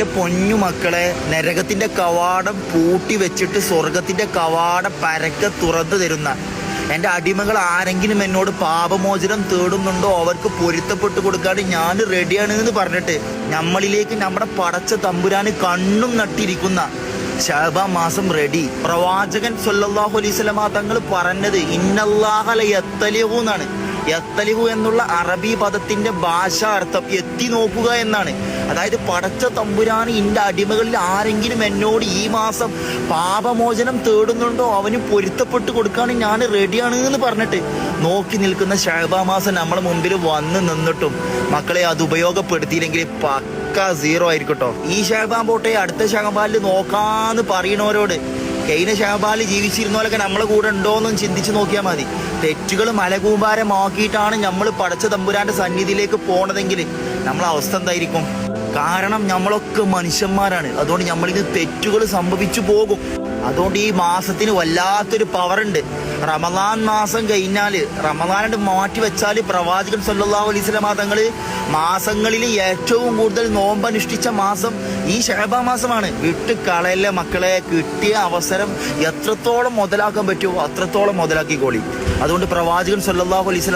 എൻ്റെ പൊന്നു മക്കളെ, നരകത്തിൻ്റെ കവാടം പൂട്ടി വെച്ചിട്ട് സ്വർഗത്തിൻ്റെ കവാടം പരക്കെ തുറന്നു തരുന്ന എൻ്റെ അടിമകൾ ആരെങ്കിലും എന്നോട് പാപമോചനം തേടുന്നുണ്ടോ അവർക്ക് പൊരുത്തപ്പെട്ട് കൊടുക്കാണ്ട് ഞാൻ റെഡിയാണ് എന്ന് പറഞ്ഞിട്ട് നമ്മളിലേക്ക് നമ്മുടെ പടച്ച തമ്പുരാന് കണ്ണും നട്ടിരിക്കുന്ന ശഅബാൻ മാസം റെഡി. പ്രവാചകൻ സല്ലല്ലാഹു അലൈഹി വസല്ലമ തങ്ങൾ പറഞ്ഞത് ഇന്നല്ലാഹ ലയത്തലിഹു എന്നാണ്. യത്തലിഹു എന്നുള്ള അറബി പദത്തിന്റെ ഭാഷാ അർത്ഥം എത്തി നോക്കുക എന്നാണ്. അതായത് പടച്ച തമ്പുരാന് ഇന്റെ അടിമകളിൽ ആരെങ്കിലും എന്നോട് ഈ മാസം പാപമോചനം തേടുന്നുണ്ടോ അവന് പൊരുത്തപ്പെട്ട് കൊടുക്കാൻ ഞാൻ റെഡിയാണ് എന്ന് പറഞ്ഞിട്ട് നോക്കി നിൽക്കുന്ന ശഅബാൻ മാസം നമ്മളെ മുമ്പിൽ വന്ന് നിന്നിട്ടും മക്കളെ അത് ഉപയോഗപ്പെടുത്തിയില്ലെങ്കിൽ പക്ക സീറോ ആയിരിക്കട്ടോ. ഈ ശഅബാൻ പോട്ടെ, അടുത്ത ശഅബാനിൽ നോക്കാന്ന് പറയണവരോട് കഴിഞ്ഞ ശഅബാനിൽ ജീവിച്ചിരുന്നവരൊക്കെ നമ്മളെ കൂടെ ഉണ്ടോയെന്നും ചിന്തിച്ച് നോക്കിയാൽ മതി. തെറ്റുകൾ മലകൂമ്പാരമാക്കിയിട്ടാണ് നമ്മൾ പടച്ച തമ്പുരാന്റെ സന്നിധിയിലേക്ക് പോണതെങ്കിൽ നമ്മളെ അവസ്ഥ എന്തായിരിക്കും? കാരണം നമ്മളൊക്കെ മനുഷ്യന്മാരാണ്. അതുകൊണ്ട് നമ്മളിത് തെറ്റുകൾ സംഭവിച്ചു പോകും. അതുകൊണ്ട് ഈ മാസത്തിന് വല്ലാത്തൊരു പവറുണ്ട്. റമദാൻ മാസം കഴിഞ്ഞാൽ റമദാനായിട്ട് മാറ്റി വെച്ചാൽ പ്രവാചകൻ സല്ലല്ലാഹു അലൈഹി വസല്ലമ തങ്ങൾ മാസങ്ങളിൽ ഏറ്റവും കൂടുതൽ നോമ്പനുഷ്ഠിച്ച മാസം ഈ ശഅബാൻ മാസമാണ്. വിട്ട് കളയല്ലേ മക്കളെ. കിട്ടിയ അവസരം എത്രത്തോളം മുതലാക്കാൻ പറ്റുമോ അത്രത്തോളം മുതലാക്കിക്കോളി. അതുകൊണ്ട് പ്രവാചകൻ സല്ലല്ലാഹു അലൈഹി വസല്ലം